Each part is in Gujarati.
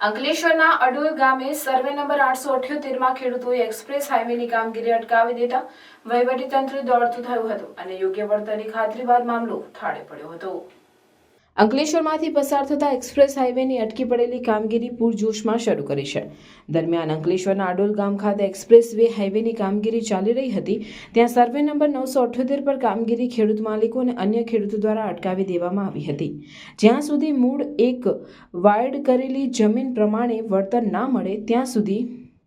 અંકલેશ્વરના અડોલ ગામે સર્વે નંબર 878માં ખેડૂતોએ એક્સપ્રેસ હાઈવેની કામગીરી અટકાવી દેતા વહીવટીતંત્ર દોડતું થયું હતું અને યોગ્ય વળતરની ખાતરી બાદ મામલો થાળે પડ્યો હતો। અંકલેશ્વરમાંથી પસાર થતા એક્સપ્રેસ હાઈવેની અટકી પડેલી કામગીરી પૂરજોશમાં શરૂ કરી છે। દરમિયાન અંકલેશ્વરના અડોલ ગામ ખાતે એક્સપ્રેસ વે હાઈવેની કામગીરી ચાલી રહી હતી, ત્યાં સર્વે નંબર 978 પર કામગીરી ખેડૂત માલિકો અને અન્ય ખેડૂતો દ્વારા અટકાવી દેવામાં આવી હતી, જ્યાં સુધી મૂળ એક વાયડ કરેલી જમીન પ્રમાણે વળતર ના મળે ત્યાં સુધી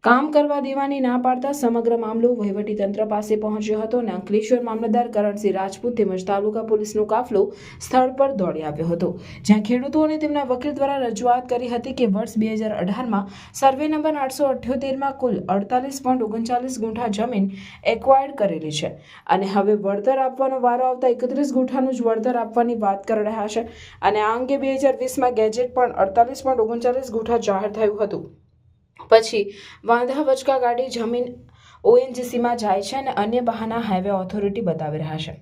કામ કરવા દેવાની ના પાડતા સમગ્ર મામલો વહીવટીતંત્ર પાસે પહોંચ્યો હતો અને અંકલેશ્વર મામલતદાર કરણસિંહ રાજપૂત તેમજ તાલુકા પોલીસનો કાફલો સ્થળ પર દોડી આવ્યો હતો, જ્યાં ખેડૂતો અને તેમના વકીલ દ્વારા રજૂઆત કરી હતી કે વર્ષ 2018માં સર્વે નંબર 878માં કુલ 48.39 ગુંઠા જમીન એક્વાયર્ડ કરેલી છે અને હવે વળતર આપવાનો વારો આવતા 31 ગુંઠાનું જ વળતર આપવાની વાત કરી રહ્યા છે અને આ અંગે 2020માં ગેજેટ પણ 48.39 ગુંઠા જાહેર થયું હતું। પછી વાંધા વચકા ગાડી જમીન ઓએનજીસીમાં જાય છે અને અન્ય બહાના હાઈવે ઓથોરિટી બતાવી રહ્યા છે।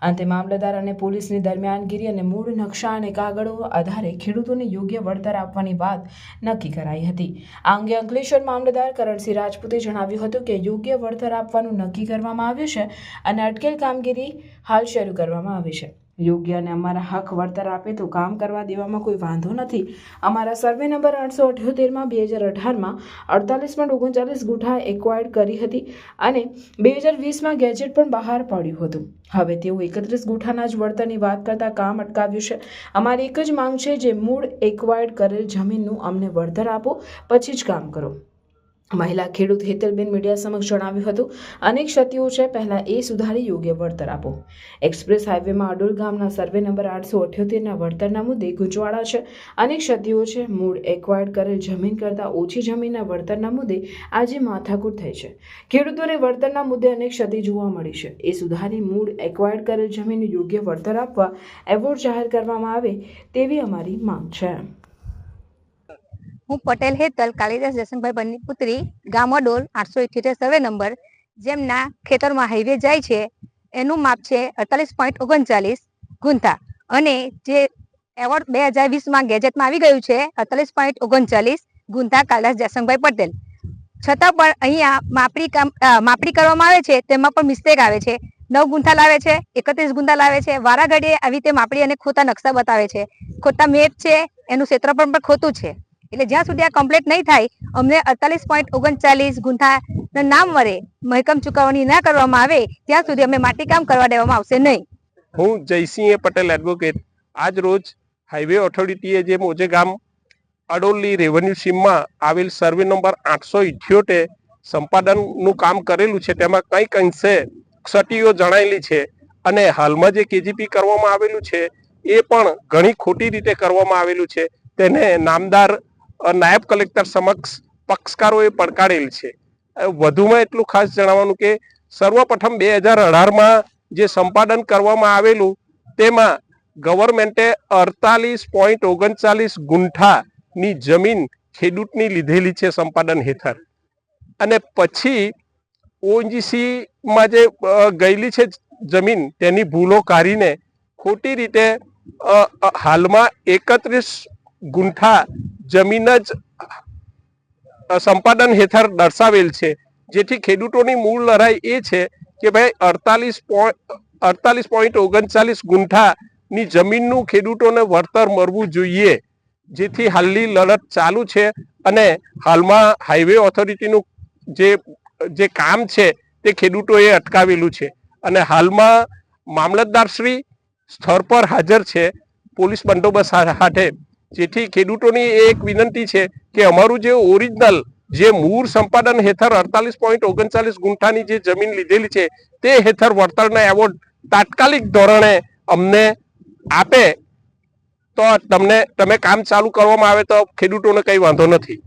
અંતે મામલતદાર અને પોલીસની દરમિયાનગીરી અને મૂળ નકશા અને કાગળો આધારે ખેડૂતોને યોગ્ય વળતર આપવાની વાત નક્કી કરાઈ હતી। આ અંગે અંકલેશ્વર મામલતદાર કરણસિંહ રાજપૂતે જણાવ્યું હતું કે યોગ્ય વળતર આપવાનું નક્કી કરવામાં આવ્યું છે અને અટકેલ કામગીરી હાલ શરૂ કરવામાં આવી છે। યોગ્ય અને અમારા હક વળતર આપે તો કામ કરવા દેવામાં કોઈ વાંધો નથી। અમારા સર્વે નંબર 878માં 2018માં 48.39 ગુંઠા એક્વાયર્ડ કરી હતી અને 2020માં ગેજેટ પણ બહાર પાડ્યું હતું। હવે તેઓ 31 ગુંઠાના જ વળતરની વાત કરતા કામ અટકાવ્યું છે। અમારી એક જ માંગ છે, જે મૂળ એક્વાયર્ડ કરેલ જમીનનું અમને વળતર આપો, પછી જ કામ કરો। મહિલા ખેડૂત હેતલબેન મીડિયા સમક્ષ જણાવ્યું હતું, અનેક ક્ષતિઓ છે, પહેલા એ સુધારી યોગ્ય વળતર આપો। એક્સપ્રેસ હાઈવેમાં અડોલ ગામના સર્વે નંબર 878ના વળતરના મુદ્દે ગૂંચવાડા છે, અનેક ક્ષતિઓ છે, મૂળ એક્વાયર્ડ કરેલ જમીન કરતાં ઓછી જમીનના વળતરના મુદ્દે આજે માથાકૂટ થઈ છે। ખેડૂતોને વળતરના મુદ્દે અનેક ક્ષતિ જોવા મળી છે, એ સુધારી મૂળ એક્વાયર્ડ કરેલ જમીનનું યોગ્ય વળતર આપવા એવોર્ડ જાહેર કરવામાં આવે તેવી અમારી માંગ છે। હું પટેલ હેતલ કાલિદાસ જયસંગભાઈ બની પુત્રી, ગામ અડોલ 878 સર્વે નંબર, જેમના ખેતરમાં હાઈવે જાય છે એનું માપ છે 48.39 ગુંઠા અને જે એવોર્ડ 2020માં ગેજેટમાં આવી ગયું છે 48.39 ગુંઠા કાલિદાસ જયસંગભાઈ પટેલ। છતાં પણ અહીંયા માપણી કરવામાં આવે છે, તેમાં પણ મિસ્ટેક આવે છે। 9 ગુંઠા લાવે છે, 31 ગુંઠા લાવે છે, વારાઘડીએ આવી રીતે માપણી અને ખોટા નકશા બતાવે છે, ખોટા મેપ છે, એનું ક્ષેત્રફળ પણ ખોટું છે। એટલે જ્યાં સુધી આ કમ્પ્લીટ નહીં થાય, અમને 48.39 ગુંઠા નામ વડે મહેકમ ચૂકવણી ના કરવામાં આવે ત્યાં સુધી અમે માટીકામ કરવા દેવામાં આવશે નહીં। હું જયસિંહ પટેલ એડવોકેટ, આજ રોજ હાઈવે ઓથોરિટીએ જે મોજે ગામ અડોલની રેવન્યુ સીમમાં આવેલ સર્વે નંબર 878 સંપાદનનું કામ કરેલું છે, તેમાં કંઈક અંશે ક્ષતિઓ જણાયેલી છે અને હાલમાં જે કેજીપી કરવામાં આવેલું છે એ પણ ઘણી ખોટી રીતે કરવામાં આવેલું છે। તેને નામદાર નાયબ કલેક્ટર સમક્ષ પક્ષકારોએ પડકારેલ છે। વધુમાં એટલું ખાસ જણાવવાનું કે સર્વપ્રથમ 2018માં જે સંપાદન કરવામાં આવેલું તેમાં ગવર્મેન્ટે 48.39 ગુંઠાની જમીન ખેડૂતની લીધેલી છે સંપાદન હેઠળ, અને પછી ઓએનજીસીમાં જે ગયેલી છે જમીન તેની ભૂલો કાઢીને ખોટી રીતે હાલમાં 31 ગુંઠા જમીન જ સંપાદન હેઠળ દર્શાવેલ છે, જેથી ખેડૂતોની મૂળ લડાઈ એ છે કે ભાઈ 48.39 ગુંઠાની જમીનનું ખેડૂતોને વળતર મળવું જોઈએ, જેથી હાલની લડત ચાલુ છે અને હાલમાં હાઈવે ઓથોરિટીનું જે કામ છે તે ખેડૂતોએ અટકાવેલું છે અને હાલમાં મામલતદારશ્રી સ્થળ પર હાજર છે પોલીસ બંદોબસ્ત સાથે। જેથી ખેડૂતોની એક વિનંતી છે કે અમારું જે ઓરિજિનલ જે મૂળ સંપાદન હેઠળ 48.39 ગુંઠાની જે જમીન લીધેલી છે તે હેઠળ વળતરના એવોર્ડ તાત્કાલિક ધોરણે અમને આપે તો તમે કામ ચાલુ કરવામાં આવે તો ખેડૂતોને કંઈ વાંધો નથી।